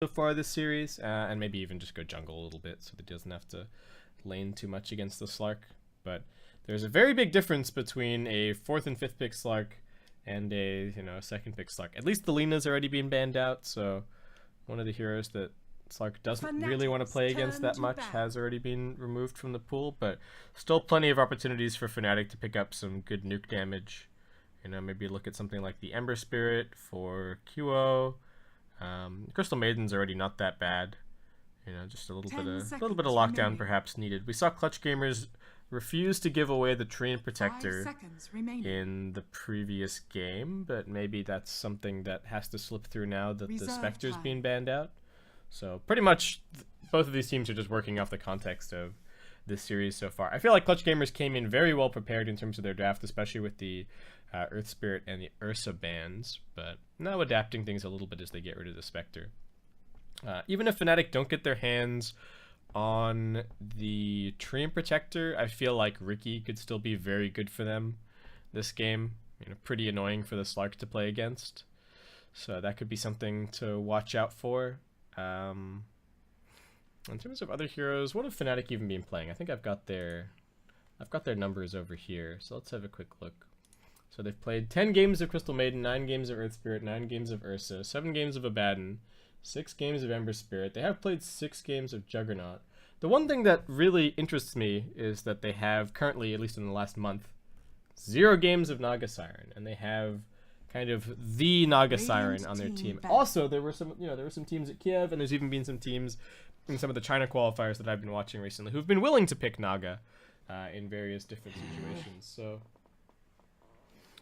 so far this series, and maybe even just go jungle a little bit so that he doesn't have to lane too much against the Slark. But there's a very big difference between a 4th and 5th pick Slark and a 2nd pick Slark. At least the Lena's already been banned out, so one of the heroes that Slark doesn't really want to play against that much has already been removed from the pool, but still plenty of opportunities for Fnatic to pick up some good nuke damage. Maybe look at something like the Ember Spirit for QO. Crystal Maiden's already not that bad. Just a little bit of lockdown perhaps needed. We saw Clutch Gamers refuse to give away the Treant Protector in the previous game, but maybe that's something that has to slip through now that the Spectre's being banned out. So pretty much both of these teams are just working off the context of this series so far. I feel like Clutch Gamers came in very well prepared in terms of their draft, especially with the Earth Spirit and the Ursa bans, but now adapting things a little bit as they get rid of the Spectre. Even if Fnatic don't get their hands on the Treant Protector, I feel like Riki could still be very good for them this game. Pretty annoying for the Slark to play against. So that could be something to watch out for. In terms of other heroes, what have Fnatic even been playing? I think I've got their numbers over here. So let's have a quick look. So they've played 10 games of Crystal Maiden, 9 games of Earth Spirit, 9 games of Ursa, 7 games of Abaddon, 6 games of Ember Spirit. They have played 6 games of Juggernaut. The one thing that really interests me is that they have currently, at least in the last month, 0 games of Naga Siren, and they have kind of the Naga Siren on their team. Also, there were some teams at Kiev, and there's even been some teams in some of the China qualifiers that I've been watching recently who've been willing to pick Naga in various different situations. So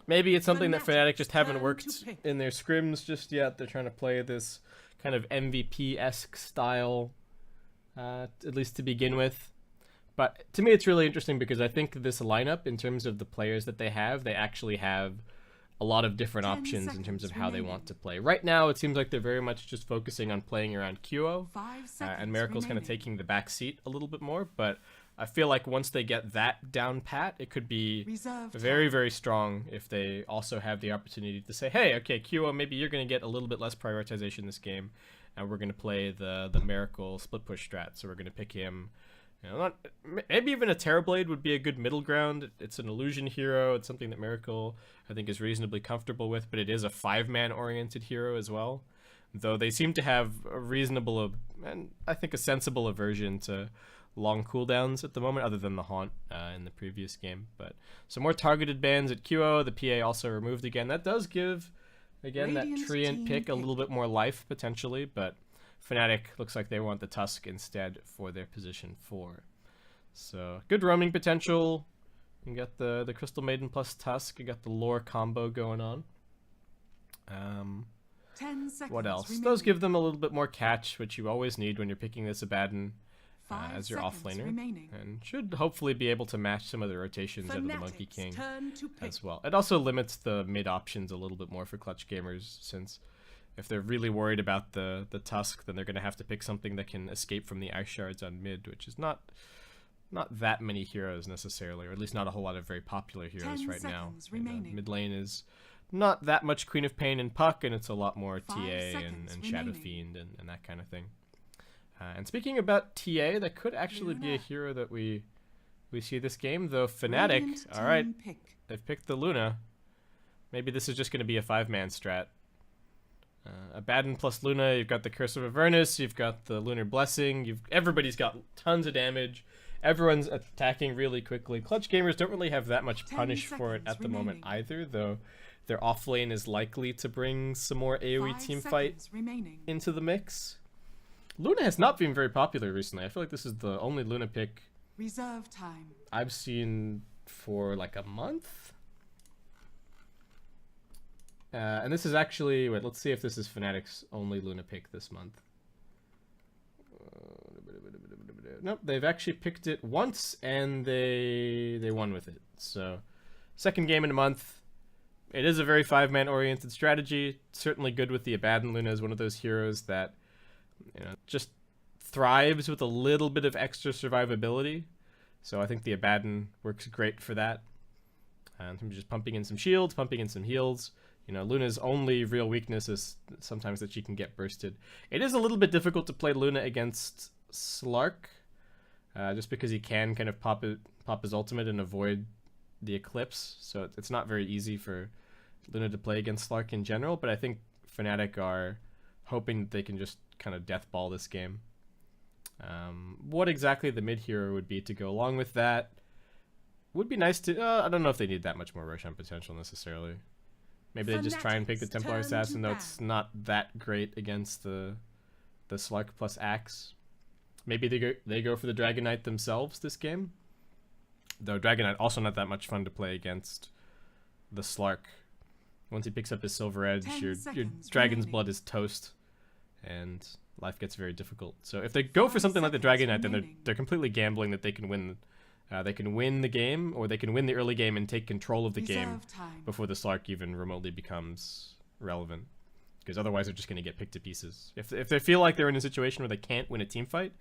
maybe it's something that Fnatic just haven't worked in their scrims just yet. They're trying to play this kind of MVP-esque style, at least to begin with. But to me, it's really interesting because I think this lineup, in terms of the players that they actually have a lot of different options in terms of how they want to play. Right now, it seems like they're very much just focusing on playing around QO, and Miracle's kind of taking the back seat a little bit more, but I feel like once they get that down pat, it could be very, very strong if they also have the opportunity to say, hey, okay, QO, maybe you're going to get a little bit less prioritization this game, and we're going to play the Miracle split push strat, so we're going to pick him. Maybe even a Terrorblade would be a good middle ground. It's an illusion hero. It's something that Miracle, I think, is reasonably comfortable with, but it is a 5-man oriented hero as well. Though they seem to have a reasonable, and I think a sensible aversion to long cooldowns at the moment, other than the Haunt in the previous game. But some more targeted bans at QO. The PA also removed again. That does give, again, that Treant pick a little bit more life, potentially, but Fnatic looks like they want the Tusk instead for their position 4. So, good roaming potential. You got the Crystal Maiden plus Tusk. You got the lore combo going on. 10 seconds what else? Remaining. Those give them a little bit more catch, which you always need when you're picking this Abaddon as your offlaner. And should hopefully be able to match some of the rotations out of the Monkey King as well. It also limits the mid options a little bit more for Clutch Gamers, since if they're really worried about the Tusk, then they're going to have to pick something that can escape from the Ice Shards on mid, which is not that many heroes necessarily, or at least not a whole lot of very popular heroes right now. Mid lane is not that much Queen of Pain and Puck, and it's a lot more TA and Shadow Fiend and that kind of thing. And speaking about TA, that could actually be a hero that we see this game, though Fnatic, alright, they've picked the Luna. Maybe this is just going to be a 5-man strat. Abaddon plus Luna, you've got the Curse of Avernus, you've got the Lunar Blessing, everybody's got tons of damage, everyone's attacking really quickly. Clutch Gamers don't really have that much punish for it at the moment either, though their offlane is likely to bring some more AoE teamfight into the mix. Luna has not been very popular recently. I feel like this is the only Luna pick I've seen for like a month. And this is actually, wait, let's see if this is Fnatic's only Luna pick this month. Nope, they've actually picked it once, and they won with it. So, second game in a month. It is a very 5-man oriented strategy. Certainly good with the Abaddon. Luna is one of those heroes that, just thrives with a little bit of extra survivability. So I think the Abaddon works great for that. And just pumping in some shields, pumping in some heals. You know, Luna's only real weakness is sometimes that she can get bursted. It is a little bit difficult to play Luna against Slark, just because he can kind of pop his ultimate and avoid the Eclipse. So it's not very easy for Luna to play against Slark in general, but I think Fnatic are hoping that they can just kind of deathball this game. What exactly the mid hero would be to go along with that would be nice to... I don't know if they need that much more Roshan potential necessarily. Maybe they just try and pick the Templar Assassin, though it's not that great against the Slark plus Axe. Maybe they go for the Dragon Knight themselves this game. Though Dragon Knight also not that much fun to play against the Slark. Once he picks up his Silver Edge, your Dragon's Blood is toast, and life gets very difficult. So if they go for something like the Dragon Knight, then they're completely gambling that they can win. They can win the game, or they can win the early game and take control of the game before the Slark even remotely becomes relevant. Because otherwise they're just going to get picked to pieces. If they feel like they're in a situation where they can't win a team fight,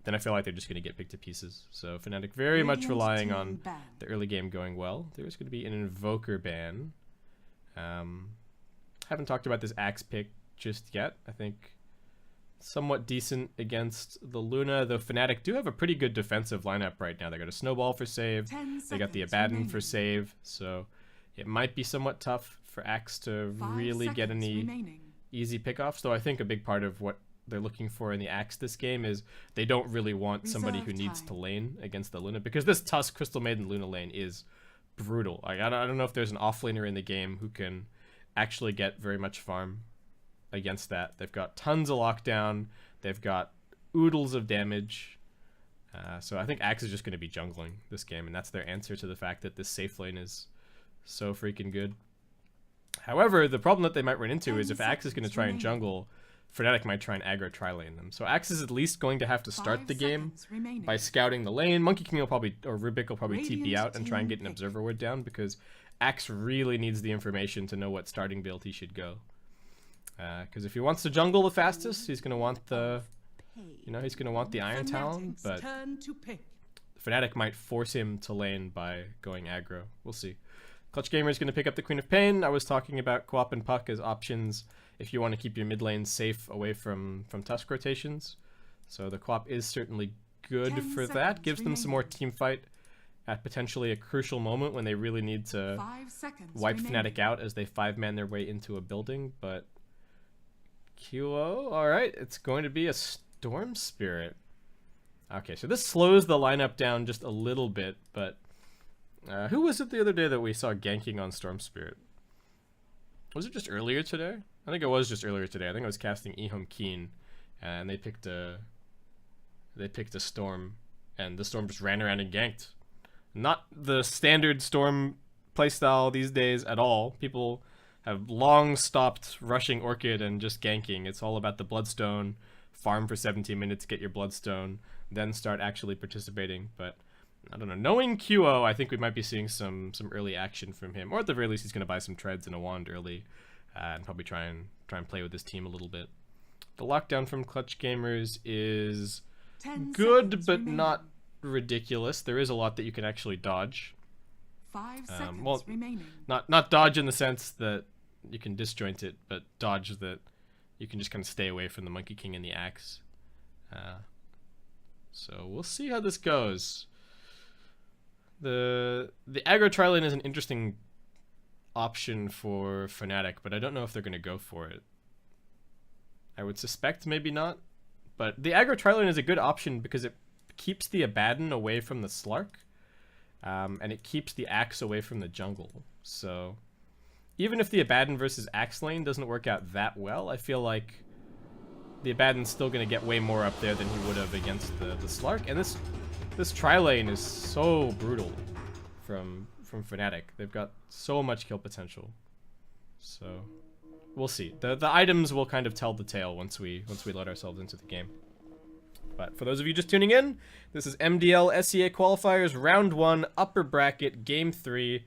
then I feel like they're just going to get picked to pieces. So Fnatic very much relying on the early game going well. There's going to be an Invoker ban. Haven't talked about this Axe pick just yet. I think somewhat decent against the Luna, though Fnatic do have a pretty good defensive lineup right now. They got a Snowball for save, they got the Abaddon for save, so it might be somewhat tough for Axe to really get any easy pickoffs, though I think a big part of what they're looking for in the Axe this game is they don't really want somebody who needs to lane against the Luna, because this Tusk Crystal Maiden Luna lane is brutal. Like, I don't know if there's an offlaner in the game who can actually get very much farm against that. They've got tons of lockdown, they've got oodles of damage, so I think Axe is just going to be jungling this game, and that's their answer to the fact that this safe lane is so freaking good. However, the problem that they might run into is if Axe is going to try and jungle, Fnatic might try and aggro tri-lane them. So Axe is at least going to have to start the game by scouting the lane. Monkey King will probably, or Rubik will probably TP out and try and get an Observer Ward down, because Axe really needs the information to know what starting build he should go. Because if he wants to jungle the fastest, he's going to want the, he's going to want the Iron Talon, but Fnatic might force him to lane by going aggro. We'll see. Clutch Gamer is going to pick up the Queen of Pain. I was talking about Co-op and Puck as options if you want to keep your mid lane safe away from Tusk rotations. So the Co-op is certainly good for that. Gives them some more team fight at potentially a crucial moment when they really need to wipe Fnatic out as they 5-man their way into a building. But QO, alright, it's going to be a Storm Spirit. Okay, so this slows the lineup down just a little bit, but who was it the other day that we saw ganking on Storm Spirit? Was it just earlier today? I think it was just earlier today. I think I was casting Ehome Keen, and they picked a Storm, and the Storm just ran around and ganked. Not the standard Storm playstyle these days at all. People have long stopped rushing Orchid and just ganking. It's all about the Bloodstone, farm for 17 minutes, get your Bloodstone, then start actually participating. But I don't know. Knowing QO, I think we might be seeing some early action from him, or at the very least, he's going to buy some treads and a wand early, and probably try and play with his team a little bit. The lockdown from Clutch Gamers is good, but not ridiculous. There is a lot that you can actually dodge. 5 seconds remaining. Not dodge in the sense that you can disjoint it, but dodge that you can just kind of stay away from the Monkey King and the Axe. So we'll see how this goes. The aggro tri-lane is an interesting option for Fnatic, but I don't know if they're going to go for it. I would suspect maybe not, but the aggro tri-lane is a good option because it keeps the Abaddon away from the Slark, and it keeps the Axe away from the jungle. So even if the Abaddon versus Axe lane doesn't work out that well, I feel like the Abaddon's still going to get way more up there than he would have against the Slark, and this tri-lane is so brutal from Fnatic. They've got so much kill potential. So we'll see. The items will kind of tell the tale once we let ourselves into the game. But for those of you just tuning in, this is MDL SEA Qualifiers Round 1 Upper Bracket Game 3.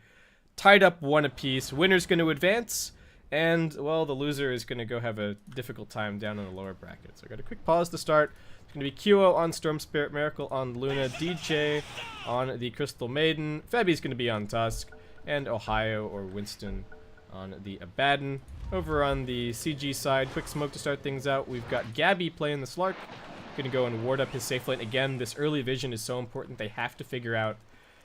Tied up 1 apiece. Winner's going to advance, and well, the loser is going to go have a difficult time down in the lower bracket. So I got a quick pause to start. It's going to be QO on Storm Spirit, Miracle on Luna, DJ on the Crystal Maiden, Febby's going to be on Tusk, and Ohio or Winston on the Abaddon. Over on the CG side, quick smoke to start things out. We've got Gabby playing the Slark. Gonna go and ward up his safe lane. Again, this early vision is so important. They have to figure out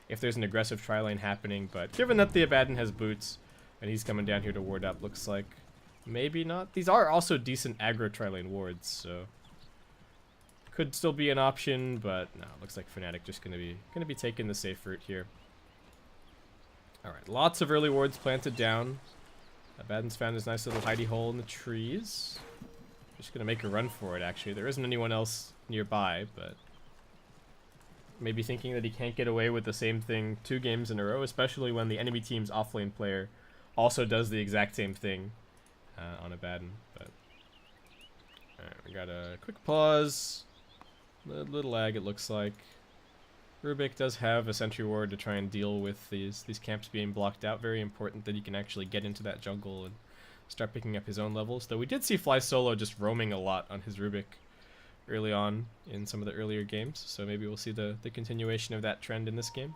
if there's an aggressive tri-lane happening, but given that the Abaddon has boots and he's coming down here to ward up, looks like maybe not. These are also decent aggro tri-lane wards, so could still be an option, but no, it looks like Fnatic just gonna be taking the safe route here. Alright, lots of early wards planted down. Abaddon's found his nice little hidey hole in the trees. Just gonna make a run for it, actually. There isn't anyone else nearby, but maybe thinking that he can't get away with the same thing 2 games in a row, especially when the enemy team's offlane player also does the exact same thing on Abaddon. But alright, we got a quick pause. A little lag, it looks like. Rubik does have a sentry ward to try and deal with these camps being blocked out. Very important that he can actually get into that jungle and start picking up his own levels. Though we did see Fly Solo just roaming a lot on his Rubik early on in some of the earlier games. So maybe we'll see the continuation of that trend in this game.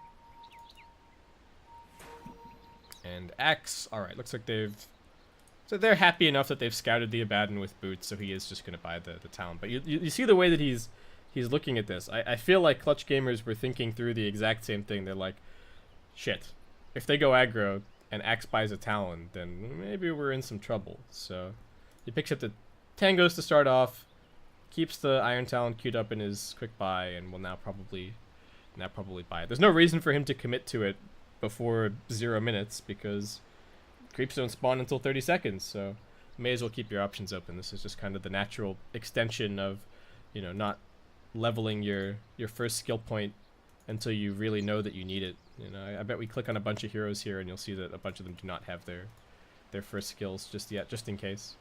And Axe, alright, looks like they're happy enough that they've scouted the Abaddon with boots, so he is just going to buy the talent. But you see the way that he's looking at this. I feel like Clutch gamers were thinking through the exact same thing. They're like, shit, if they go aggro and Axe buys a Talon, then maybe we're in some trouble. So he picks up the Tangos to start off, keeps the Iron Talon queued up in his quick buy, and will now probably buy it. There's no reason for him to commit to it before 0 minutes, because creeps don't spawn until 30 seconds, so may as well keep your options open. This is just kind of the natural extension of, you know, not leveling your first skill point until you really know that you need it. You know, I bet we click on a bunch of heroes here and you'll see that a bunch of them do not have their first skills just yet, just in case.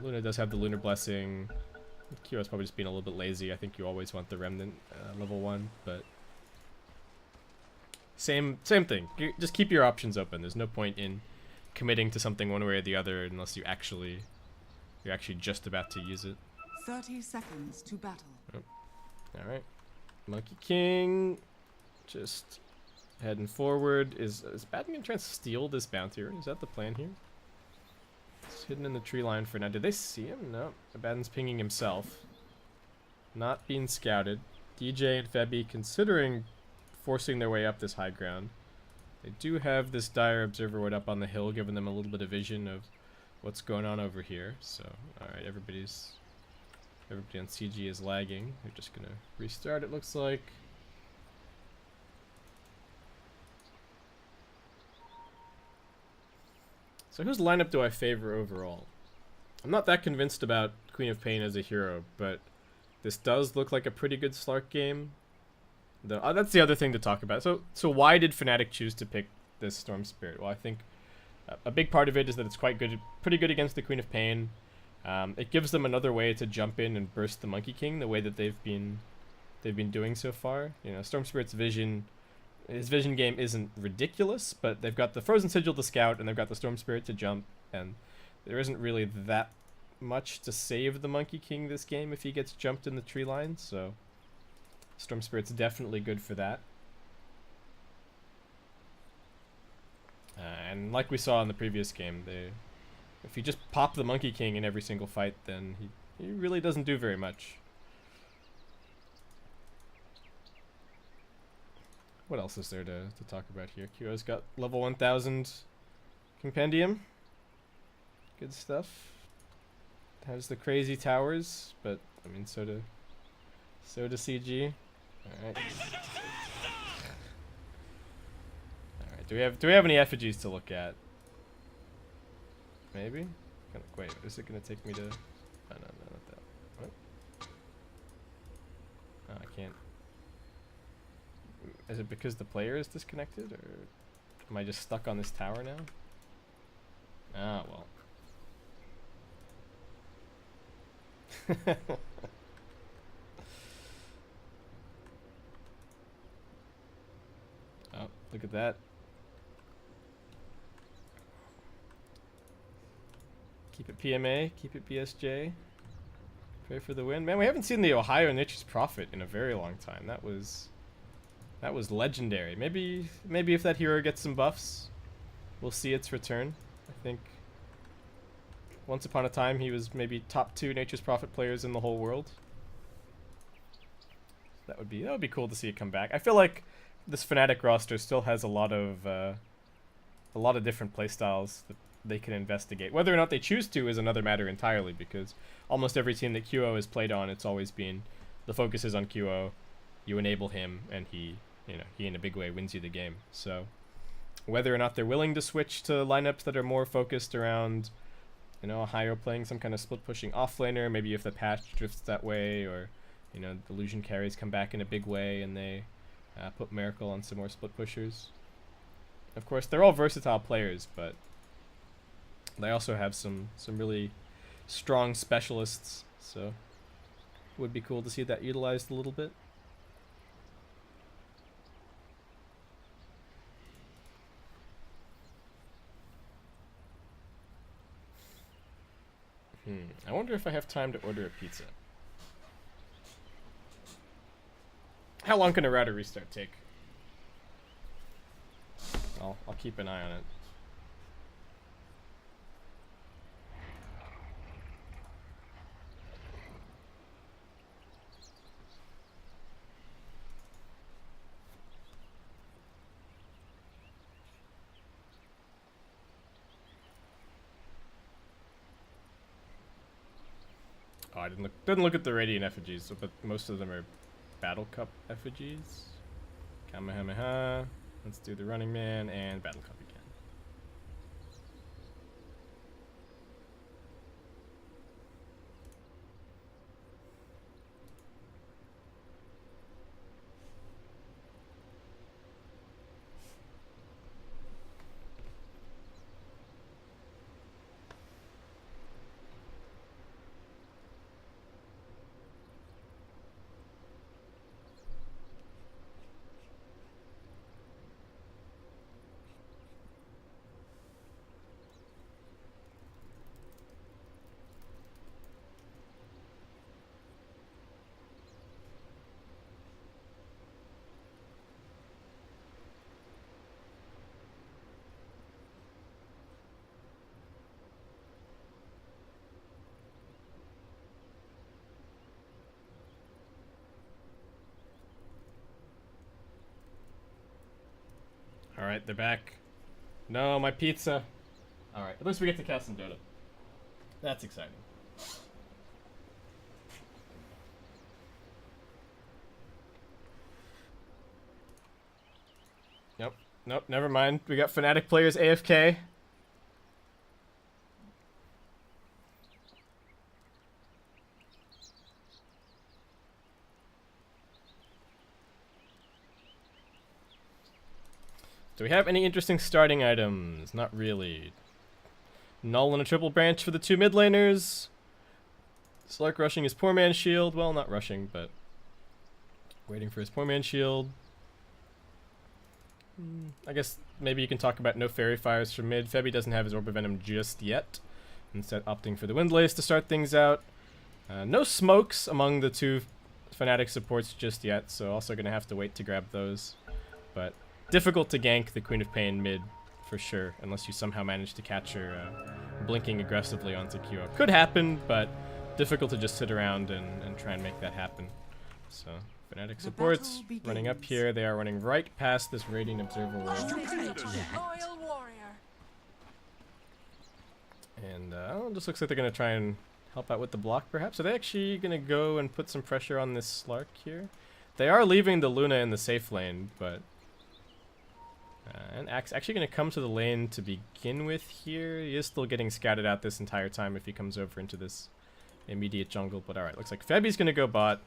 Luna does have the Lunar Blessing. Kira's probably just being a little bit lazy. I think you always want the Remnant level 1, but same thing. Just keep your options open. There's no point in committing to something one way or the other unless you're actually just about to use it. 30 seconds to battle. Oh. Alright. Monkey King just heading forward. Is Abaddon gonna try and steal this bounty? Is that the plan here? It's hidden in the tree line for now. Did they see him? No. Abaddon's pinging himself. Not being scouted. DJ and Febby considering forcing their way up this high ground. They do have this dire observer ward up on the hill, giving them a little bit of vision of what's going on over here. So, alright, everybody on CG is lagging. They're just gonna restart, it looks like. So whose lineup do I favor overall? I'm not that convinced about Queen of Pain as a hero, but this does look like a pretty good Slark game. That's the other thing to talk about. So why did Fnatic choose to pick this Storm Spirit? Well, I think a big part of it is that it's quite good, pretty good against the Queen of Pain. It gives them another way to jump in and burst the Monkey King the way that they've been doing so far. You know, Storm Spirit's vision, his vision game isn't ridiculous, but they've got the Frozen Sigil to scout and they've got the Storm Spirit to jump, and there isn't really that much to save the Monkey King this game if he gets jumped in the tree line, so Storm Spirit's definitely good for that. And like we saw in the previous game, if you just pop the Monkey King in every single fight, then he really doesn't do very much. What else is there to talk about here? Kyo's got level 1000 Compendium. Good stuff. Has the crazy towers, but I mean, so do CG. Alright. Alright, do we have any effigies to look at? Maybe? Wait, is it gonna take me to... Oh, no, not that. What? Oh, I can't. Is it because the player is disconnected, or am I just stuck on this tower now? Ah, well. Oh, look at that. Keep it PMA, keep it BSJ. Pray for the win. Man, we haven't seen the Ohio Niche's Prophet in a very long time. That was legendary. Maybe if that hero gets some buffs, we'll see its return. I think once upon a time he was maybe top 2 Nature's Prophet players in the whole world. That would be cool to see it come back. I feel like this Fnatic roster still has a lot of different playstyles that they can investigate. Whether or not they choose to is another matter entirely, because almost every team that QO has played on, it's always been the focus is on QO. You enable him, and he in a big way wins you the game. So whether or not they're willing to switch to lineups that are more focused around, Ohio playing some kind of split pushing offlaner, maybe if the patch drifts that way, or Delusion carries come back in a big way and they put Miracle on some more split pushers. Of course, they're all versatile players, but they also have some really strong specialists, so it would be cool to see that utilized a little bit. I wonder if I have time to order a pizza. How long can a router restart take? I'll keep an eye on it. Oh, I didn't look at the Radiant effigies, but most of them are Battle Cup effigies. Kamehameha. Let's do the Running Man and Battle Cup again. Alright, they're back. No, my pizza. Alright, at least we get to cast some Dota. That's exciting. Nope, never mind. We got Fnatic players AFK. Do we have any interesting starting items? Not really. Null and a triple branch for the 2 mid laners. Slark rushing his poor man's shield. Well, not rushing, but waiting for his poor man's shield. I guess maybe you can talk about no fairy fires from mid. Febby doesn't have his Orb of Venom just yet. Instead opting for the Windlace to start things out. No smokes among the 2 Fnatic supports just yet, so also going to have to wait to grab those. But difficult to gank the Queen of Pain mid, for sure, unless you somehow manage to catch her blinking aggressively onto QO. Could happen, but difficult to just sit around and try and make that happen. So, Fnatic supports running up here. They are running right past this Radiant Observer wall. And it just looks like they're going to try and help out with the block, perhaps. Are they actually going to go and put some pressure on this Slark here? They are leaving the Luna in the safe lane, but and Axe actually going to come to the lane to begin with here. He is still getting scouted out this entire time if he comes over into this immediate jungle. But alright, looks like Febby's going to go bot.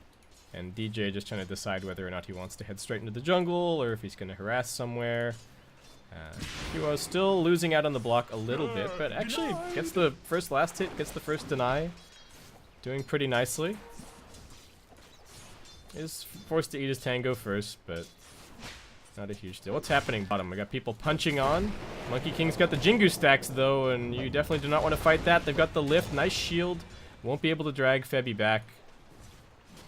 And DJ just trying to decide whether or not he wants to head straight into the jungle or if he's going to harass somewhere. QO still losing out on the block a little bit, but actually gets the first last hit, gets the first deny. Doing pretty nicely. Is forced to eat his tango first, but not a huge deal. What's happening bottom? We got people punching on. Monkey King's got the Jingu stacks though, and you definitely do not want to fight that. They've got the lift, nice shield. Won't be able to drag Febby back.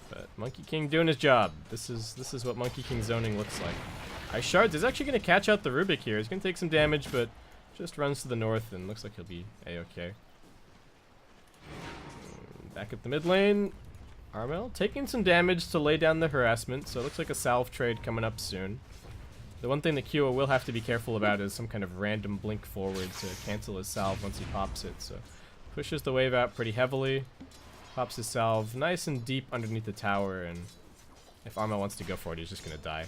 But Monkey King doing his job. This is what Monkey King zoning looks like. Ice Shards is actually going to catch out the Rubik here. He's going to take some damage, but just runs to the north and looks like he'll be a-okay. Back at the mid lane, Armel taking some damage to lay down the harassment, so it looks like a salve trade coming up soon. The one thing that Kyo will have to be careful about is some kind of random blink forward to cancel his salve once he pops it, so pushes the wave out pretty heavily, pops his salve nice and deep underneath the tower, and if Armel wants to go for it, he's just gonna die.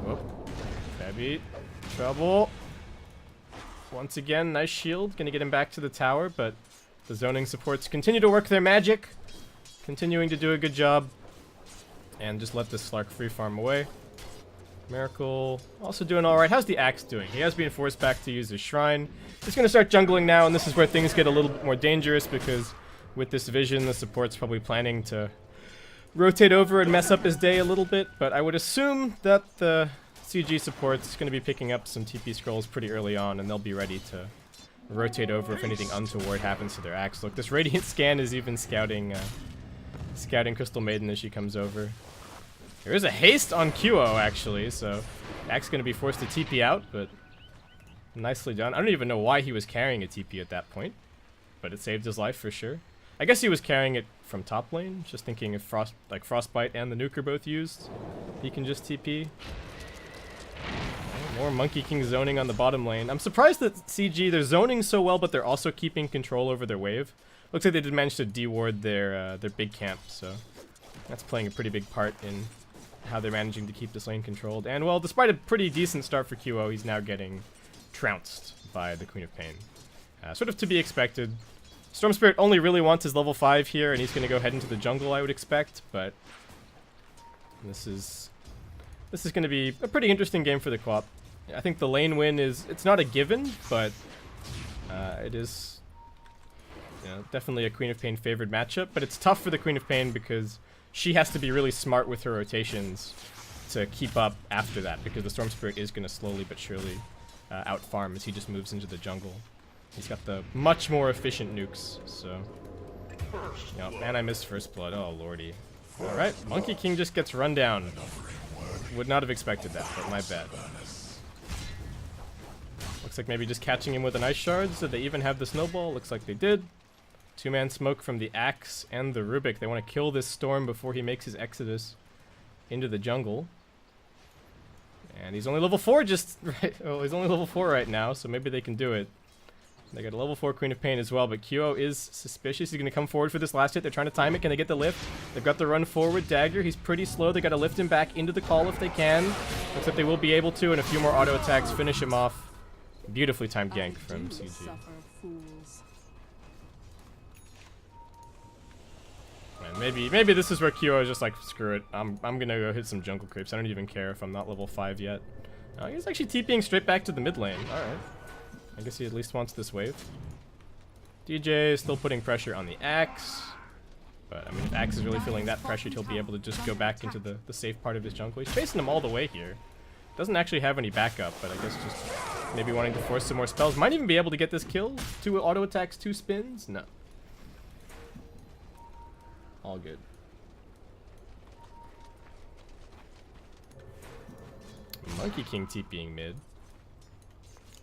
Whoop. Heavy. Trouble. Once again, nice shield. Gonna get him back to the tower, but the zoning supports continue to work their magic. Continuing to do a good job. And just let this Slark free farm away. Miracle also doing alright. How's the Axe doing? He has been forced back to use his Shrine. He's gonna start jungling now, and this is where things get a little bit more dangerous because with this vision, the support's probably planning to rotate over and mess up his day a little bit, but I would assume that the CG support's going to be picking up some TP scrolls pretty early on, and they'll be ready to rotate over if anything untoward happens to their Axe. Look, this Radiant Scan is even scouting Crystal Maiden as she comes over. There is a haste on QO, actually, so Axe going to be forced to TP out, but nicely done. I don't even know why he was carrying a TP at that point, but it saved his life for sure. I guess he was carrying it from top lane, just thinking if Frostbite and the nuke are both used, he can just TP. More Monkey King zoning on the bottom lane. I'm surprised that CG, they're zoning so well, but they're also keeping control over their wave. Looks like they did manage to deward their big camp, so that's playing a pretty big part in how they're managing to keep this lane controlled. And well, despite a pretty decent start for QO, he's now getting trounced by the Queen of Pain. Sort of to be expected. Storm Spirit only really wants his level 5 here, and he's going to go head into the jungle, I would expect, but this is going to be a pretty interesting game for the co-op. I think the lane win it's not a given, but it is definitely a Queen of Pain favored matchup, but it's tough for the Queen of Pain because she has to be really smart with her rotations to keep up after that, because the Storm Spirit is going to slowly but surely out-farm as he just moves into the jungle. He's got the much more efficient nukes, so... Yep, and I missed first blood. Oh, lordy. Alright, Monkey King just gets run down. Would not have expected that, but my bad. Looks like maybe just catching him with an Ice Shard. Did they even have the Snowball? Looks like they did. Two-man smoke from the Axe and the Rubik. They want to kill this Storm before he makes his exodus into the jungle. And he's only level 4 just right. Oh, he's only level 4 right now, so maybe they can do it. They got a level 4 Queen of Pain as well, but QO is suspicious. He's going to come forward for this last hit. They're trying to time it. Can they get the lift? They've got the run forward. Dagger, he's pretty slow. They got to lift him back into the call if they can. Looks like they will be able to, and a few more auto attacks finish him off. Beautifully timed gank from CG. And maybe this is where QO is just like, screw it. I'm going to go hit some jungle creeps. I don't even care if I'm not level 5 yet. He's actually TPing straight back to the mid lane. Alright. I guess he at least wants this wave. DJ is still putting pressure on the Axe. But, I mean, if Axe is really feeling that pressured, he'll be able to just go back into the safe part of his jungle. He's chasing him all the way here. Doesn't actually have any backup, but I guess just maybe wanting to force some more spells. Might even be able to get this kill. 2 auto attacks, 2 spins? No. All good. Monkey King TPing mid.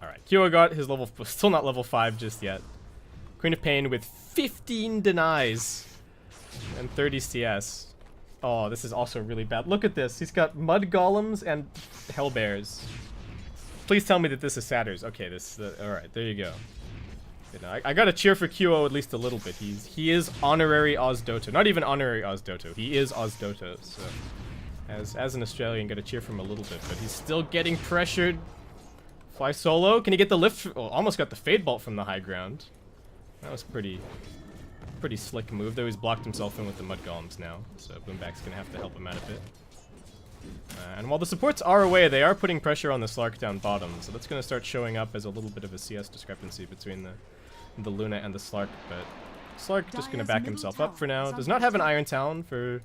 Alright, QO got his level, still not level 5 just yet. Queen of Pain with 15 denies and 30 CS. Oh, this is also really bad. Look at this. He's got Mud Golems and Hellbears. Please tell me that this is Satyrs. Okay, alright, there you go. I gotta cheer for QO at least a little bit. He is honorary Oz Dota. Not even honorary Oz Dota. He is Oz Dota, so... As an Australian, gotta cheer for him a little bit, but he's still getting pressured. Fly solo. Can he get the lift? Oh, almost got the Fade Bolt from the high ground. That was pretty slick move, though he's blocked himself in with the Mud Golems now, so Boomback's gonna have to help him out a bit. And while the supports are away, they are putting pressure on the Slark down bottom, so that's gonna start showing up as a little bit of a CS discrepancy between the Luna and the Slark, but Slark just gonna back himself up for now. Does not have an Iron Talon for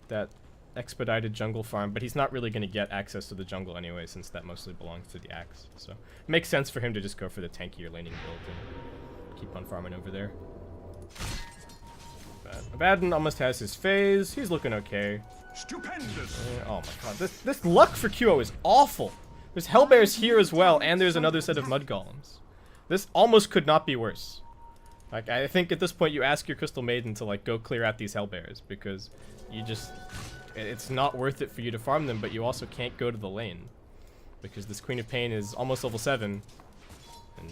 that expedited jungle farm, but he's not really going to get access to the jungle anyway, since that mostly belongs to the Axe. So it makes sense for him to just go for the tankier laning build and keep on farming over there. But Abaddon almost has his phase. He's looking okay. Stupendous. Oh my god, this luck for QO is awful. There's Hellbears here as well, and there's another set of Mud Golems. This almost could not be worse. Like, I think at this point you ask your Crystal Maiden to, like, go clear out these Hellbears, because you just... It's not worth it for you to farm them, but you also can't go to the lane. Because this Queen of Pain is almost level 7. And,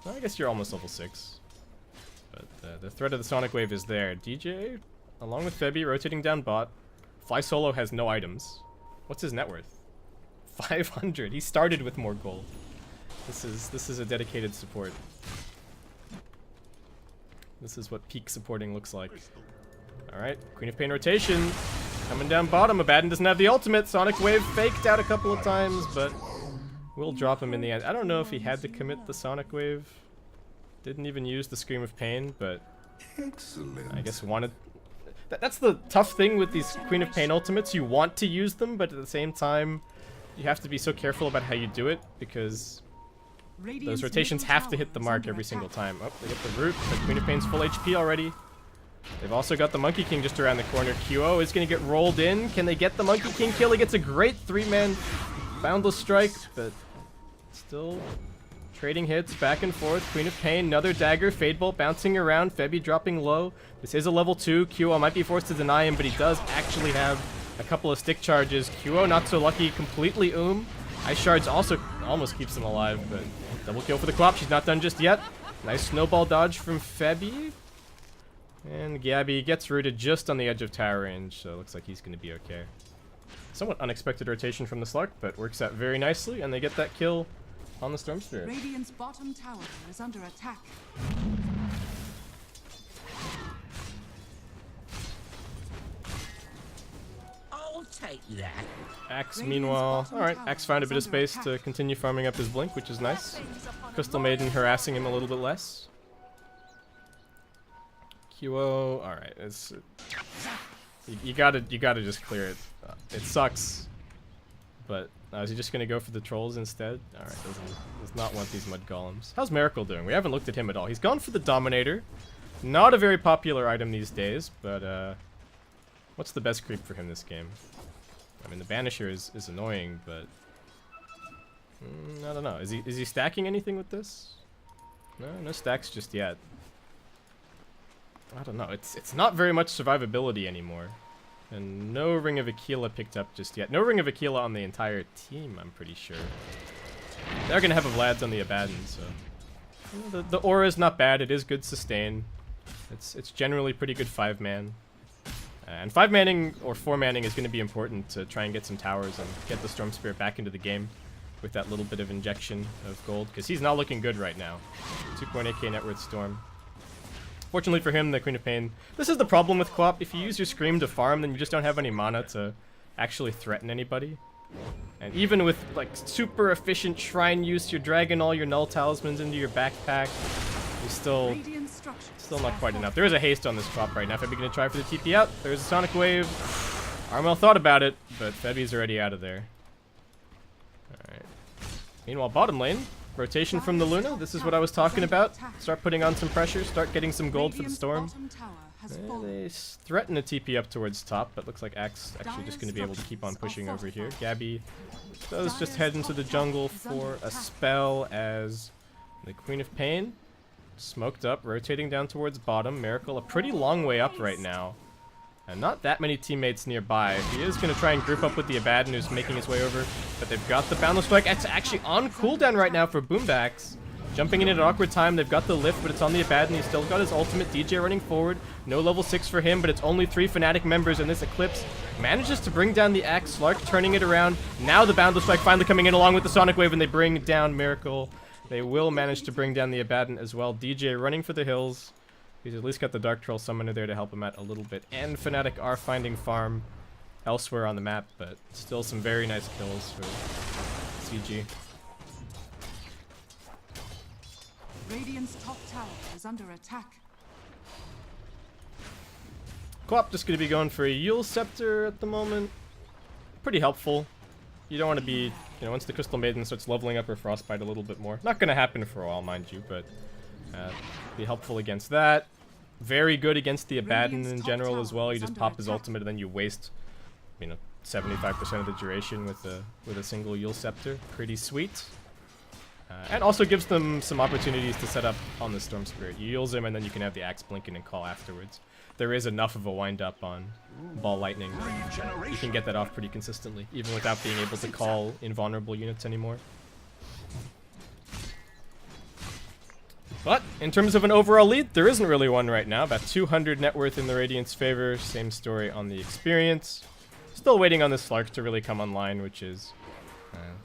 well, I guess you're almost level 6. But the threat of the Sonic Wave is there. DJ, along with Febby, rotating down bot. Fly Solo has no items. What's his net worth? 500. He started with more gold. This is a dedicated support. This is what peak supporting looks like. Alright, Queen of Pain rotation. Coming down bottom. Abaddon doesn't have the ultimate. Sonic Wave faked out a couple of times, but we'll drop him in the end. I don't know if he had to commit the Sonic Wave. Didn't even use the Scream of Pain, but Excellent. I guess wanted... That's the tough thing with these Queen of Pain ultimates. You want to use them, but at the same time, you have to be so careful about how you do it, because those rotations have to hit the mark every single time. Oh, they get the root, but Queen of Pain's full HP already. They've also got the Monkey King just around the corner. QO is going to get rolled in. Can they get the Monkey King kill? He gets a great 3-man Boundless Strike, but still trading hits back and forth. Queen of Pain, another dagger. Fade Bolt bouncing around. Febby dropping low. This is a level 2. QO might be forced to deny him, but he does actually have a couple of stick charges. QO not so lucky. Completely Ice Shards also almost keeps him alive, but double kill for the Quap. She's not done just yet. Nice snowball dodge from Febby. And Gabby gets rooted just on the edge of tower range, so it looks like he's going to be okay. Somewhat unexpected rotation from the Slark, but works out very nicely, and they get that kill on the Storm Spirit. Radiant's bottom tower is under attack. I'll take that. Axe, meanwhile... Alright, Axe found a bit of space to continue farming up his Blink, which is nice. Crystal Maiden harassing him a little bit less. QO, alright, it's... You gotta just clear it. It sucks. But, is he just gonna go for the Trolls instead? Alright, does not want these Mud Golems. How's Miracle doing? We haven't looked at him at all. He's gone for the Dominator. Not a very popular item these days, but, what's the best creep for him this game? I mean, the Banisher is annoying, but... I don't know. Is he stacking anything with this? No stacks just yet. I don't know. It's not very much survivability anymore. And no Ring of Aquila picked up just yet. No Ring of Aquila on the entire team, I'm pretty sure. They're going to have a Vlad's on the Abaddon, so... The aura is not bad. It is good sustain. It's generally pretty good 5-man. And 5-manning or 4-manning is going to be important to try and get some towers and get the Storm Spirit back into the game with that little bit of injection of gold, because he's not looking good right now. 2.8k net worth Storm. Fortunately for him, the Queen of Pain... This is the problem with Quap. If you use your Scream to farm, then you just don't have any mana to actually threaten anybody. And even with, like, super efficient Shrine use, you're dragging all your Null Talismans into your backpack. You still not quite enough. There is a haste on this Quap right now. Febby gonna try for the TP out. There's a Sonic Wave. Armel thought about it, but Febby's already out of there. Alright. Meanwhile, bottom lane. Rotation from the Luna. This is what I was talking about. Start putting on some pressure. Start getting some gold for the Storm. They threaten a TP up towards top, but looks like Axe actually just going to be able to keep on pushing over here. Gabby does just head into the jungle for a spell as the Queen of Pain smoked up, rotating down towards bottom. Miracle a pretty long way up right now. And not that many teammates nearby. He is going to try and group up with the Abaddon, who's making his way over. But they've got the Boundless Strike. It's actually on cooldown right now for Boombacks. Jumping in at an awkward time. They've got the lift, but it's on the Abaddon. He's still got his ultimate. DJ running forward. No level 6 for him, but it's only 3 Fnatic members, and this Eclipse manages to bring down the Axe. Slark turning it around. Now the Boundless Strike finally coming in along with the Sonic Wave, and they bring down Miracle. They will manage to bring down the Abaddon as well. DJ running for the hills. He's at least got the Dark Troll Summoner there to help him out a little bit. And Fnatic are finding farm elsewhere on the map, but still some very nice kills for CG. Radiant's top tower is under attack. Quap just going to be going for a Yule Scepter at the moment. Pretty helpful. You don't want to be, once the Crystal Maiden starts leveling up her Frostbite a little bit more. Not going to happen for a while, mind you, but be helpful against that. Very good against the Abaddon in general as well. You just pop his ultimate and then you waste you know, 75% of the duration with a single Yule Scepter. Pretty sweet. And also gives them some opportunities to set up on the Storm Spirit. You Yules him, and then you can have the Axe blinking and call afterwards. There is enough of a wind-up on Ball Lightning that you can get that off pretty consistently, even without being able to call invulnerable units anymore. But, in terms of an overall lead, there isn't really one right now. About 200 net worth in the Radiant's favor. Same story on the experience. Still waiting on the Slark to really come online, which is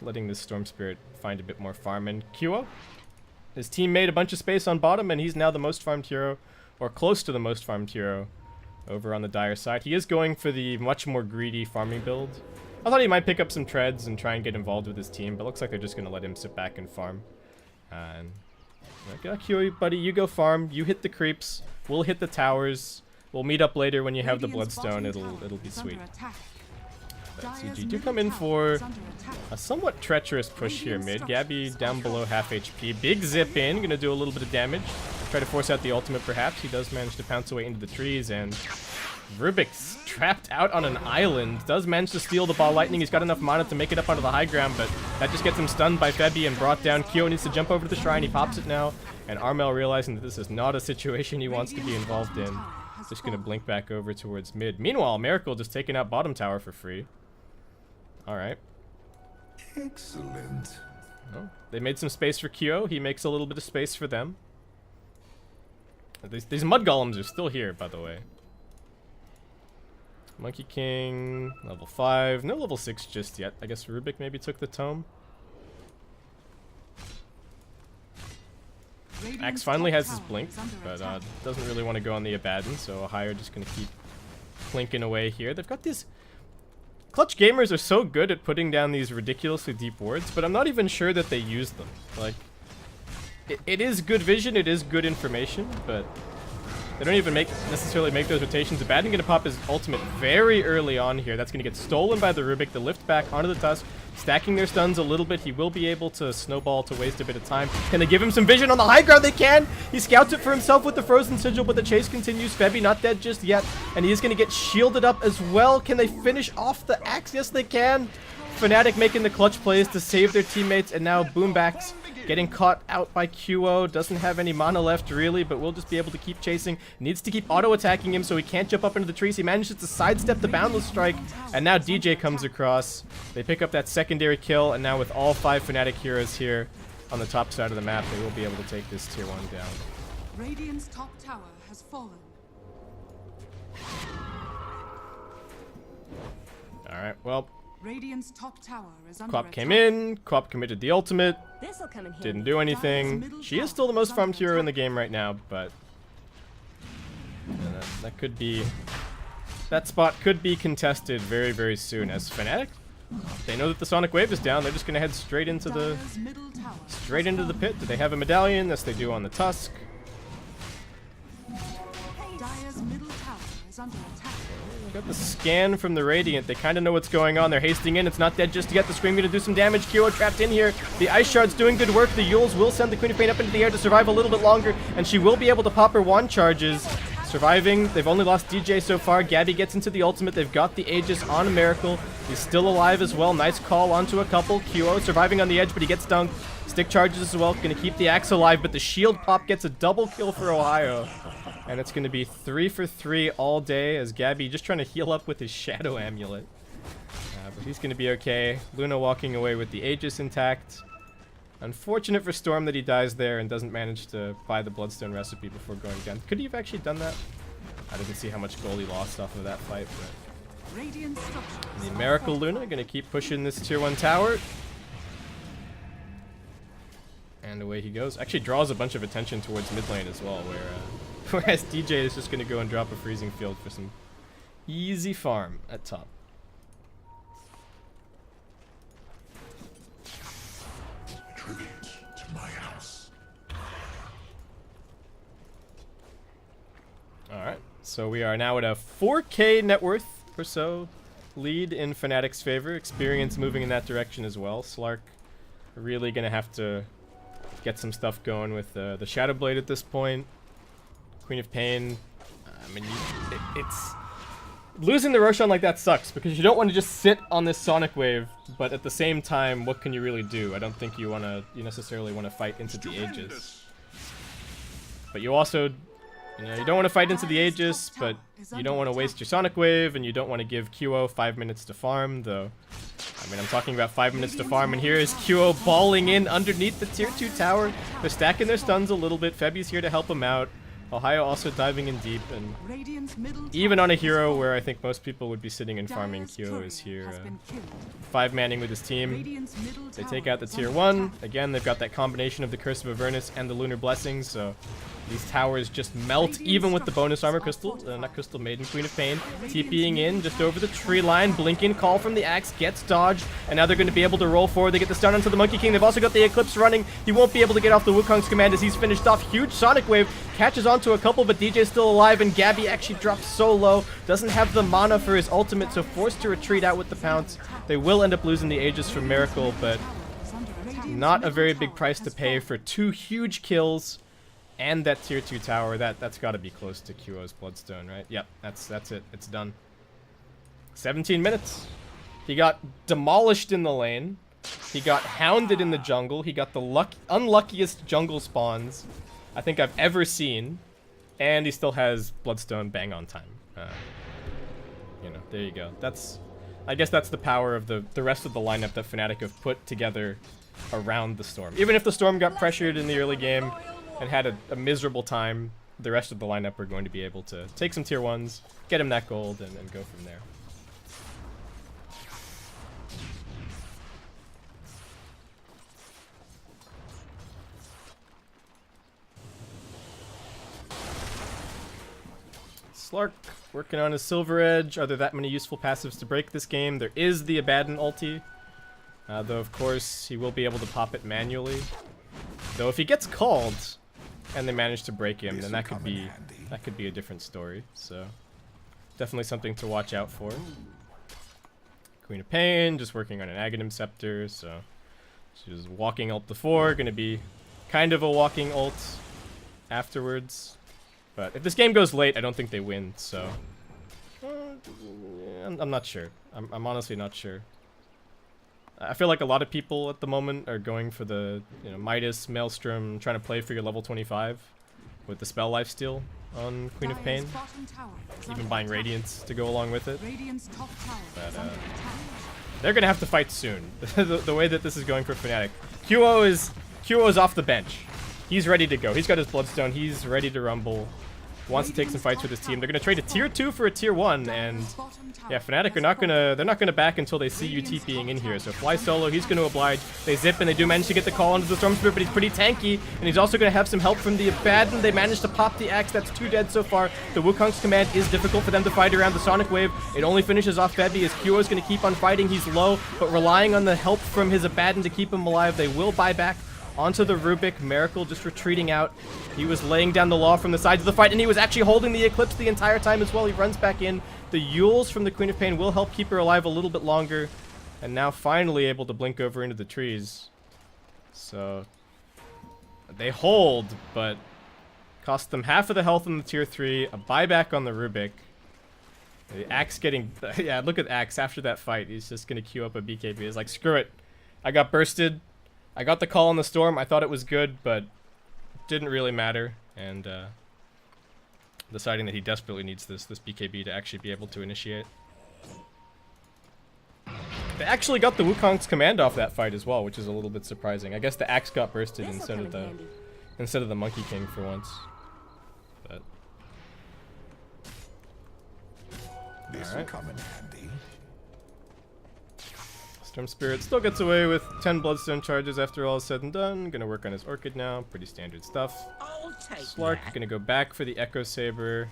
letting this Storm Spirit find a bit more farm. And Quo, his team made a bunch of space on bottom, and he's now the most farmed hero, or close to the most farmed hero, over on the Dire side. He is going for the much more greedy farming build. I thought he might pick up some treads and try and get involved with his team, but looks like they're just going to let him sit back and farm. And like, Quo, buddy, you go farm, you hit the creeps, we'll hit the towers, we'll meet up later when you have the Bloodstone, it'll be sweet. But CG do come in for a somewhat treacherous push here mid. Gabby down below half HP. Big zip in, gonna do a little bit of damage. Try to force out the ultimate perhaps. He does manage to pounce away into the trees, and Rubik's trapped out on an island. Does manage to steal the Ball Lightning. He's got enough mana to make it up onto the high ground, but that just gets him stunned by Febby and brought down. Kyo needs to jump over to the shrine. He pops it now, and Armel, realizing that this is not a situation he wants to be involved in, just gonna blink back over towards mid. Meanwhile, Miracle just taking out bottom tower for free. Alright. Excellent. Oh, they made some space for Kyo. He makes a little bit of space for them. These mud golems are still here, by the way. Monkey King, level 5. No level 6 just yet. I guess Rubik maybe took the tome. Axe finally has his blink, but doesn't really want to go on the Abaddon, so Ohio just going to keep clinking away here. They've got these... Clutch gamers are so good at putting down these ridiculously deep wards, but I'm not even sure that they use them. Like, it is good vision, it is good information, but they don't even necessarily make those rotations. Abaddon gonna pop his ultimate very early on here. That's gonna get stolen by the Rubik. The lift back onto the Tusk, stacking their stuns a little bit. He will be able to snowball to waste a bit of time. Can they give him some vision on the high ground? They can! He scouts it for himself with the Frozen Sigil, but the chase continues. Febby not dead just yet, and he is gonna get shielded up as well. Can they finish off the Axe? Yes, they can! Fnatic making the clutch plays to save their teammates, and now Boombacks getting caught out by Quo. Doesn't have any mana left really, but will just be able to keep chasing. Needs to keep auto-attacking him so he can't jump up into the trees. He manages to sidestep the Boundless Strike, and now DJ comes across. They pick up that secondary kill, and now with all 5 Fnatic heroes here on the top side of the map, they will be able to take this tier 1 down. Radiant's top tower has fallen. Alright, well, Radiant's top tower is under Quap came attack. in, Quap committed the ultimate, This'll come in handy. didn't do anything. She is still the most farmed hero in the game right now, but that could be... That spot could be contested very, very soon as Fnatic. They know that the Sonic Wave is down, they're just gonna head straight into the pit. Do they have a medallion? Yes, they do on the Tusk. Dire's middle tower is under attack. Got the scan from the Radiant. They kind of know what's going on. They're hasting in. It's not dead just yet. The Scream going to do some damage. Kyo trapped in here. The Ice Shard's doing good work. The Yules will send the Queen of Pain up into the air to survive a little bit longer, and she will be able to pop her wand charges. Surviving. They've only lost DJ so far. Gabby gets into the ultimate. They've got the Aegis on a Miracle. He's still alive as well. Nice call onto a couple. Kyo surviving on the edge, but he gets dunked. Stick charges as well. Going to keep the Axe alive, but the shield pop gets a double kill for Ohio. And it's going to be 3 for 3 all day as Gabby just trying to heal up with his Shadow Amulet. But he's going to be okay. Luna walking away with the Aegis intact. Unfortunate for Storm that he dies there and doesn't manage to buy the Bloodstone recipe before going down. Could he have actually done that? I didn't see how much gold he lost off of that fight. But the Miracle Luna going to keep pushing this tier 1 tower. And away he goes. Actually draws a bunch of attention towards mid lane as well, whereas DJ is just going to go and drop a freezing field for some easy farm at top. Tribute to my house. Alright, so we are now at a 4K net worth or so lead in Fnatic's favor. Experience moving in that direction as well. Slark really going to have to get some stuff going with the Shadow Blade at this point. Queen of Pain, I mean, losing the Roshan like that sucks, because you don't want to just sit on this Sonic Wave, but at the same time, what can you really do? I don't think you necessarily want to fight into the Aegis. But you also, you don't want to fight into the Aegis, but you don't want to waste your Sonic Wave, and you don't want to give QO 5 minutes to farm, though. I mean, I'm talking about 5 minutes to farm, and here is QO balling in underneath the tier 2 tower. They're stacking their stuns a little bit. Febi's here to help him out. Ohio also diving in deep, and even on a hero where I think most people would be sitting and farming, QO is here 5-manning with his team. They take out the tier 1. Again, they've got that combination of the Curse of Avernus and the Lunar Blessings, so these towers just melt even with the bonus armor. Crystal, not Crystal Maiden, Queen of Pain, TPing in just over the tree line. Blinking call from the Axe gets dodged, and now they're going to be able to roll forward. They get the stun onto the Monkey King. They've also got the Eclipse running. He won't be able to get off the Wukong's command as he's finished off. Huge Sonic Wave catches onto a couple, but DJ's still alive, and Gabby actually drops so low. Doesn't have the mana for his ultimate, so forced to retreat out with the pounce. They will end up losing the Aegis from Miracle, but not a very big price to pay for 2 huge kills. And that tier 2 tower, that's got to be close to QO's Bloodstone, right? Yep, that's it. It's done. 17 minutes. He got demolished in the lane. He got hounded in the jungle. He got the unluckiest jungle spawns I think I've ever seen. And he still has Bloodstone bang on time. There you go. I guess that's the power of the rest of the lineup that Fnatic have put together around the Storm. Even if the Storm got pressured in the early game and had a miserable time, the rest of the lineup are going to be able to take some tier 1s, get him that gold, and go from there. Slark working on his Silver Edge. Are there that many useful passives to break this game? There is the Abaddon ulti, though of course he will be able to pop it manually. Though if he gets called and they manage to break him, then that could be a different story. So definitely something to watch out for. Queen of Pain just working on an Aghanim Scepter, so she's walking ult before, gonna be kind of a walking ult afterwards. But if this game goes late, I don't think they win. So I'm not sure. I'm honestly not sure. I feel like a lot of people at the moment are going for the Midas, Maelstrom, trying to play for your level 25 with the spell lifesteal on Queen of Pain. Even buying Radiance to go along with it. But they're gonna have to fight soon. the way that this is going for Fnatic. QO is off the bench. He's ready to go. He's got his Bloodstone. He's ready to rumble. Wants to take some fights with his team. They're gonna trade a tier 2 for a tier 1, and yeah, Fnatic they're not gonna back until they see you TPing in here. So Fly solo, he's gonna oblige. They zip and they do manage to get the call onto the Storm Spirit, but he's pretty tanky, and he's also gonna have some help from the Abaddon. They managed to pop the Axe. That's 2 dead so far. The Wukong's command is difficult for them to fight around the Sonic Wave. It only finishes off Febby as QO is gonna keep on fighting. He's low, but relying on the help from his Abaddon to keep him alive. They will buy back onto the Rubik. Miracle just retreating out. He was laying down the law from the sides of the fight, and he was actually holding the Eclipse the entire time as well. He runs back in. The Yules from the Queen of Pain will help keep her alive a little bit longer, and now finally able to blink over into the trees. So they hold, but cost them half of the health in the tier 3, a buyback on the Rubik. The Axe getting... yeah, look at Axe after that fight. He's just going to queue up a BKB. He's like, screw it. I got bursted. I got the call on the Storm. I thought it was good, but didn't really matter. And deciding that he desperately needs this BKB to actually be able to initiate. They actually got the Wukong's command off that fight as well, which is a little bit surprising. I guess the Axe got bursted instead of the Monkey King for once. But this will come in handy. Storm Spirit still gets away with 10 Bloodstone charges after all is said and done. Gonna work on his Orchid now. Pretty standard stuff. Slark gonna go back for the Echo Saber.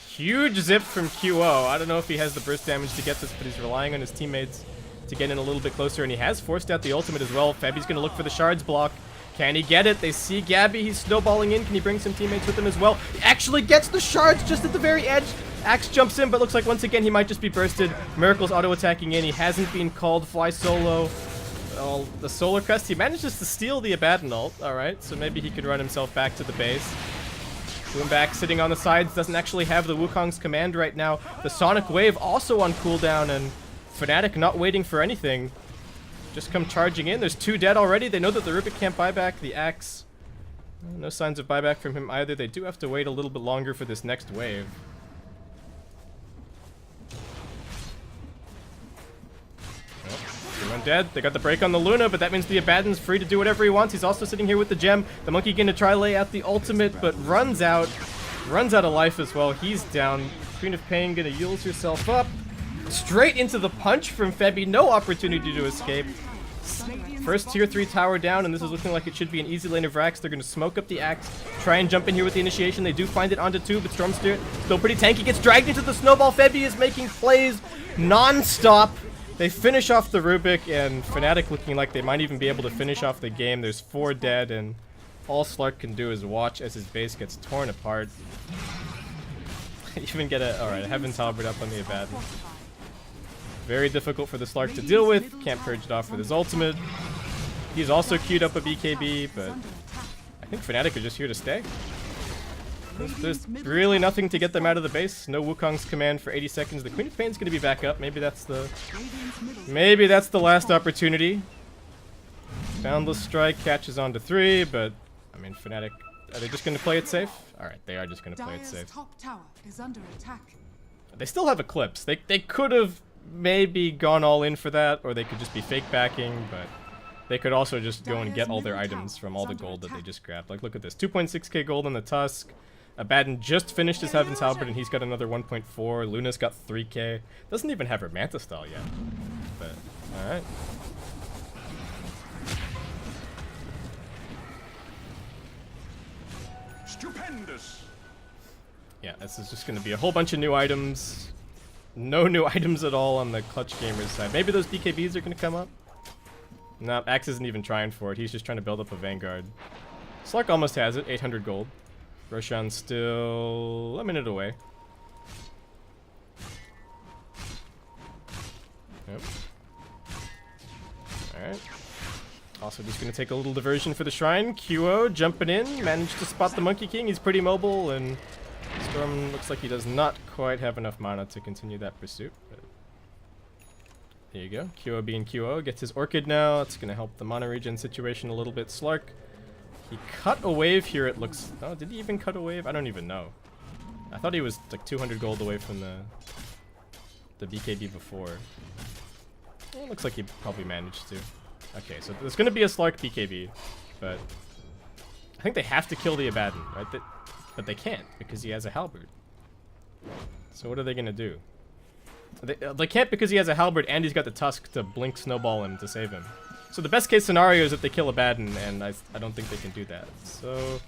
Huge zip from QO. I don't know if he has the burst damage to get this, but he's relying on his teammates to get in a little bit closer, and he has forced out the ultimate as well. Febby's gonna look for the shards block. Can he get it? They see Gabby. He's snowballing in. Can he bring some teammates with him as well? He actually gets the shards just at the very edge. Axe jumps in, but looks like once again he might just be bursted. Miracle's auto-attacking in. He hasn't been called. Fly solo. Well, the Solar Crest, he manages to steal the Abaddon ult. Alright, so maybe he could run himself back to the base. Boomback sitting on the sides, doesn't actually have the Wukong's command right now. The Sonic Wave also on cooldown, and Fnatic not waiting for anything. Just come charging in. There's 2 dead already. They know that the Rubik can't buy back the axe. No signs of buyback from him either. They do have to wait a little bit longer for this next wave. Everyone dead. They got the break on the Luna, but that means the Abaddon's free to do whatever he wants. He's also sitting here with the gem. The monkey gonna try lay out the ultimate, but runs out of life as well. He's down. Queen of Pain gonna use herself up. Straight into the punch from Febby. No opportunity to escape. First tier 3 tower down, and this is looking like it should be an easy lane of Rax. They're going to smoke up the axe, try and jump in here with the initiation. They do find it onto 2, but Stormsteer still pretty tanky. Gets dragged into the snowball. Febby is making plays non-stop. They finish off the Rubik, and Fnatic looking like they might even be able to finish off the game. There's 4 dead, and all Slark can do is watch as his base gets torn apart. Even get a... Alright, a Heaven's Halberd up on the Abaddon. Very difficult for the Slark to deal with. Can't purge it off with his ultimate. He's also queued up a BKB, but I think Fnatic are just here to stay. There's really nothing to get them out of the base. No Wukong's command for 80 seconds. The Queen of Pain's gonna be back up. Maybe that's the last opportunity. Boundless Strike catches on to 3, but I mean Fnatic, are they just gonna play it safe? Alright, they are just gonna play it safe. Top tower is under attack. They still have Eclipse. They could have maybe gone all in for that, or they could just be fake backing, but they could also just go and get all their items from all the gold that they just grabbed. Like, look at this. 2.6k gold on the Tusk. Abaddon just finished his Heaven's Halberd, and he's got another 1.4. Luna's got 3k. Doesn't even have her Manta Style yet. But, alright. Stupendous. Yeah, this is just going to be a whole bunch of new items. No new items at all on the Clutch Gamers side. Maybe those BKBs are going to come up. No, Axe isn't even trying for it. He's just trying to build up a Vanguard. Slark almost has it. 800 gold. Roshan's still a minute away. Yep. Alright. Also just going to take a little diversion for the Shrine. QO jumping in. Managed to spot the Monkey King. He's pretty mobile, and Storm looks like he does not quite have enough mana to continue that pursuit. But there you go. QO being QO. Gets his Orchid now. It's going to help the mana regen situation a little bit. Slark, he cut a wave here, it looks... Oh, did he even cut a wave? I don't even know. I thought he was like 200 gold away from the BKB before. Well, it looks like he probably managed to. Okay, so there's going to be a Slark BKB, but I think they have to kill the Abaddon, right? But they can't, because he has a Halberd. So what are they going to do? They can't, because he has a Halberd and he's got the Tusk to blink Snowball him to save him. So the best case scenario is that they kill Abaddon, and I don't think they can do that. So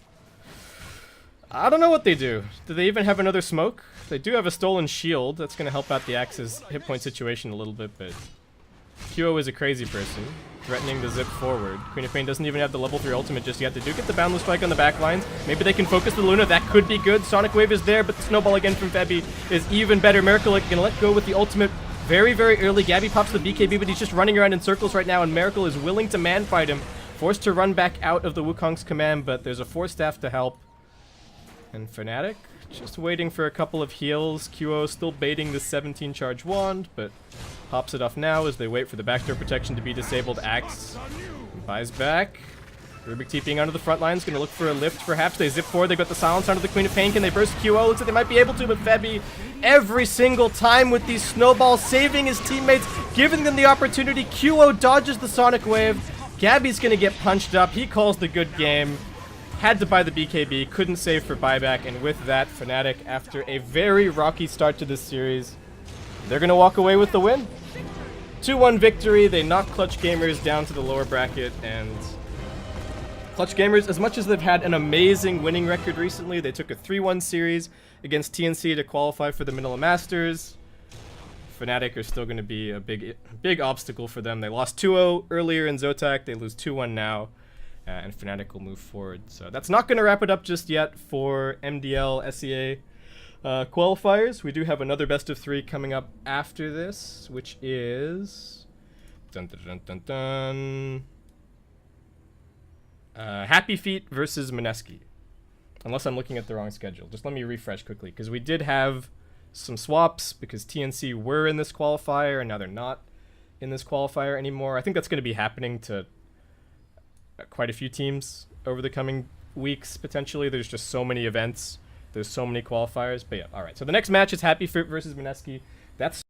I don't know what they do. Do they even have another smoke? They do have a stolen shield. That's going to help out the Axe's hit point situation a little bit, but QO is a crazy person, threatening to zip forward. Queen of Pain doesn't even have the level 3 ultimate just yet. They do get the Boundless Strike on the back lines. Maybe they can focus the Luna. That could be good. Sonic Wave is there, but the Snowball again from Febby is even better. Miracle gonna let go with the ultimate very, very early. Gabby pops the BKB, but he's just running around in circles right now, and Miracle is willing to man-fight him. Forced to run back out of the Wukong's command, but there's a Force Staff to help. And Fnatic just waiting for a couple of heals. QO still baiting the 17 charge wand, but pops it off now as they wait for the backdoor protection to be disabled. Axe buys back. Rubik TPing onto the front lines, gonna look for a lift perhaps. They zip forward, they got the silence onto the Queen of Pain. Can they burst QO? Looks like they might be able to, but Febby every single time with these snowballs, saving his teammates, giving them the opportunity. QO dodges the Sonic Wave. Gabby's gonna get punched up. He calls the good game. Had to buy the BKB, couldn't save for buyback, and with that, Fnatic, after a very rocky start to this series, they're gonna walk away with the win. 2-1 victory. They knock Clutch Gamers down to the lower bracket, and Clutch Gamers, as much as they've had an amazing winning record recently, they took a 3-1 series against TNC to qualify for the Manila Masters. Fnatic are still going to be a big obstacle for them. They lost 2-0 earlier in Zotac. They lose 2-1 now, and Fnatic will move forward. So that's not going to wrap it up just yet for MDL SEA qualifiers. We do have another best of 3 coming up after this, which is HappyFeet versus Mineski. Unless I'm looking at the wrong schedule. Just let me refresh quickly, because we did have some swaps, because TNC were in this qualifier, and now they're not in this qualifier anymore. I think that's going to be happening to quite a few teams over the coming weeks, potentially. There's just so many events. There's so many qualifiers. But yeah, all right. So the next match is HappyFeet versus Mineski. That's